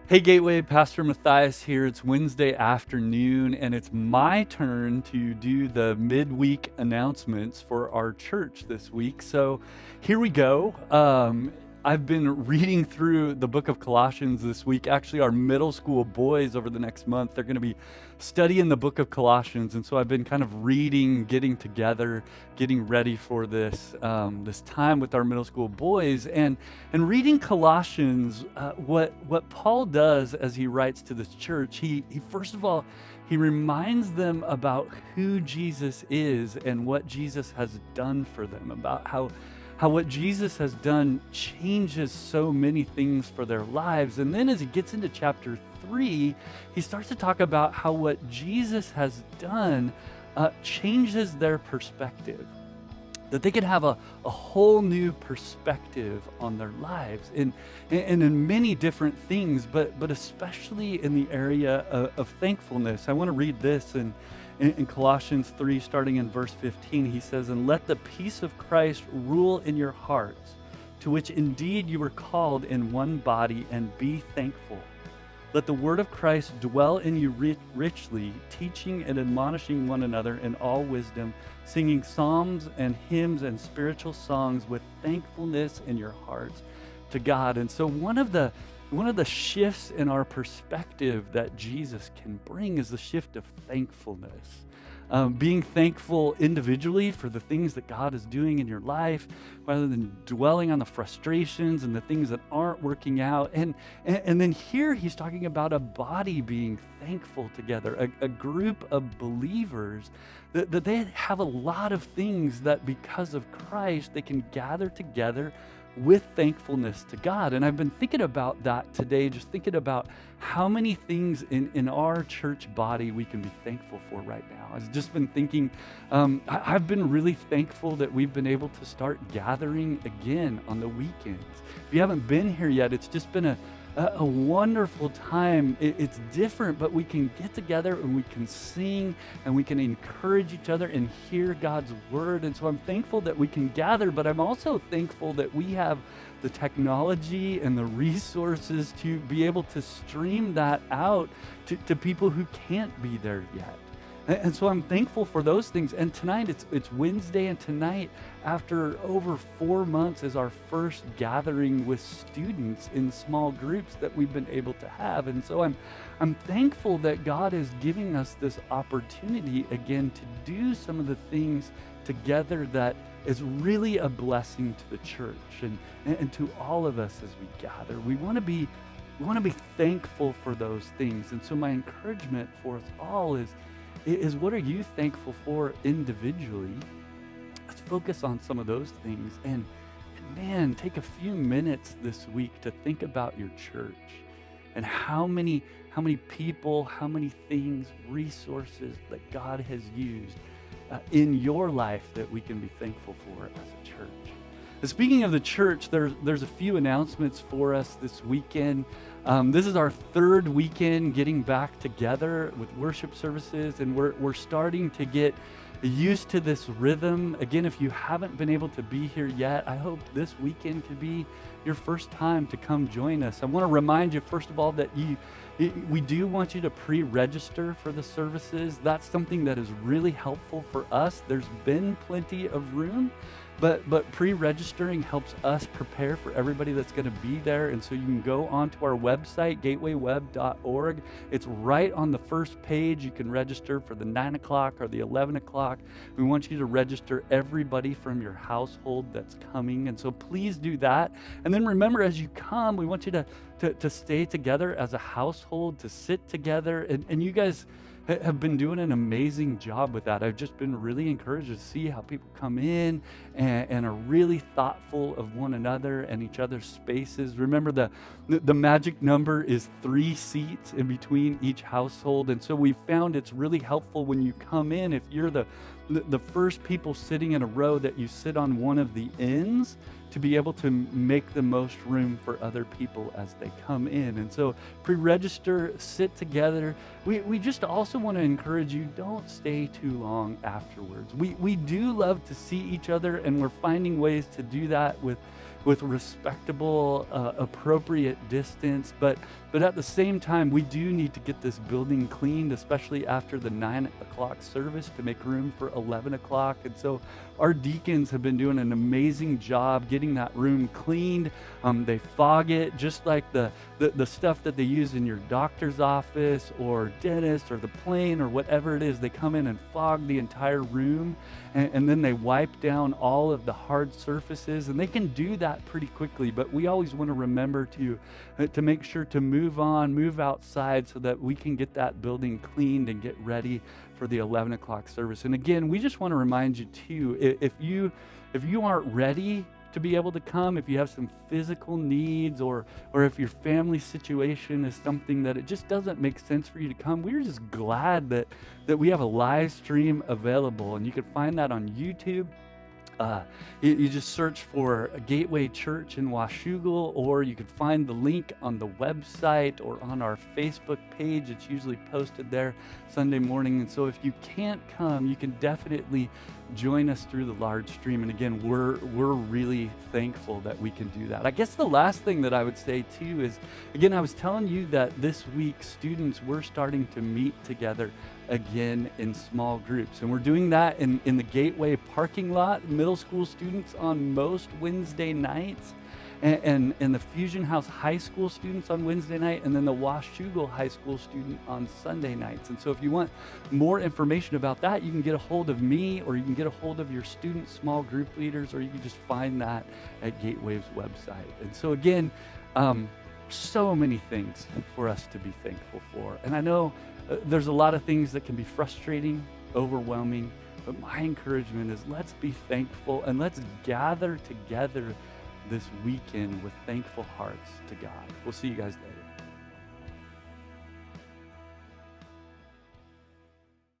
Hey Gateway, Pastor Mathias here. It's Wednesday afternoon, and it's my turn to do the midweek announcements for our church this week. So here we go. I've been reading through the book of Colossians this week. Actually, our middle school boys over the next month, they're going to be studying the book of Colossians. And so I've been kind of reading, getting together, getting ready for this time with our middle school boys. And reading Colossians, what Paul does as he writes to this church, he first of all, he reminds them about who Jesus is and what Jesus has done for them, about how what Jesus has done changes so many things for their lives. And then as he gets into chapter 3, he starts to talk about how what Jesus has done changes their perspective, that they could have a whole new perspective on their lives and in many different things, but especially in the area of thankfulness. I want to read this in Colossians 3, starting in verse 15. He says, "And let the peace of Christ rule in your hearts, to which indeed you were called in one body, and be thankful. Let the word of Christ dwell in you richly, teaching and admonishing one another in all wisdom, singing psalms and hymns and spiritual songs with thankfulness in your hearts to God." And so one of the shifts in our perspective that Jesus can bring is the shift of thankfulness. Being thankful individually for the things that God is doing in your life, rather than dwelling on the frustrations and the things that aren't working out. And then here he's talking about a body being thankful together, a group of believers that they have a lot of things that because of Christ they can gather together with thankfulness to God. And I've been thinking about that today, just thinking about how many things in our church body we can be thankful for right now. I've just been thinking, I've been really thankful that we've been able to start gathering again on the weekends. If you haven't been here yet, it's just been a wonderful time. It's different, but we can get together and we can sing and we can encourage each other and hear God's word. And so I'm thankful that we can gather, but I'm also thankful that we have the technology and the resources to be able to stream that out to people who can't be there yet. And so I'm thankful for those things. And tonight, it's Wednesday, and tonight, after over 4 months, is our first gathering with students in small groups that we've been able to have. And so I'm thankful that God is giving us this opportunity again to do some of the things together that is really a blessing to the church and to all of us as we gather. We want to be thankful for those things. And so my encouragement for us all is what are you thankful for individually? Let's focus on some of those things. And man, take a few minutes this week to think about your church and how many people, how many things, resources that God has used in your life that we can be thankful for as a church. And speaking of the church, there's a few announcements for us this weekend. This is our third weekend getting back together with worship services, and we're starting to get used to this rhythm. Again, if you haven't been able to be here yet, I hope this weekend could be your first time to come join us. I want to remind you, first of all, that we do want you to pre-register for the services. That's something that is really helpful for us. There's been plenty of room, but pre-registering helps us prepare for everybody that's going to be there. And so you can go onto our website, gatewayweb.org. It's right on the first page. You can register for the 9 o'clock or the 11 o'clock. We want you to register everybody from your household that's coming. And so please do that. And then remember, as you come, we want you to stay together as a household, to sit together. And you guys have been doing an amazing job with that. I've just been really encouraged to see how people come in and are really thoughtful of one another and each other's spaces. Remember, the magic number is 3 seats in between each household. And so we found it's really helpful when you come in, if you're the first people sitting in a row, that you sit on one of the ends to be able to make the most room for other people as they come in. And so pre-register, sit together. We just also want to encourage you, don't stay too long afterwards. We do love to see each other, and we're finding ways to do that with with respectable, appropriate distance. But at the same time, we do need to get this building cleaned, especially after the 9 o'clock service, to make room for 11 o'clock. And so our deacons have been doing an amazing job getting that room cleaned. They fog it just like the stuff that they use in your doctor's office or dentist or the plane or whatever it is. They come in and fog the entire room, and then they wipe down all of the hard surfaces, and they can do that pretty quickly. But we always want to remember to make sure to move outside so that we can get that building cleaned and get ready for the 11 o'clock service. And again, we just want to remind you too, if you aren't ready to be able to come, if you have some physical needs, or if your family situation is something that it just doesn't make sense for you to come, we're just glad that we have a live stream available, and you can find that on YouTube. You just search for a Gateway Church in Washougal, or you can find the link on the website or on our Facebook page. It's usually posted there Sunday morning. And so if you can't come, you can definitely join us through the large stream. And again, we're really thankful that we can do that. I guess the last thing that I would say too is, again, I was telling you that this week students were starting to meet together again in small groups, and we're doing that in the Gateway parking lot, middle school students on most Wednesday nights, and the Fusion House high school students on Wednesday night, and then the Washougal high school student on Sunday nights. And so if you want more information about that, you can get a hold of me, or you can get a hold of your student small group leaders, or you can just find that at Gateway's website. And so again, so many things for us to be thankful for. And I know there's a lot of things that can be frustrating, overwhelming, but my encouragement is let's be thankful, and let's gather together this weekend with thankful hearts to God. We'll see you guys later.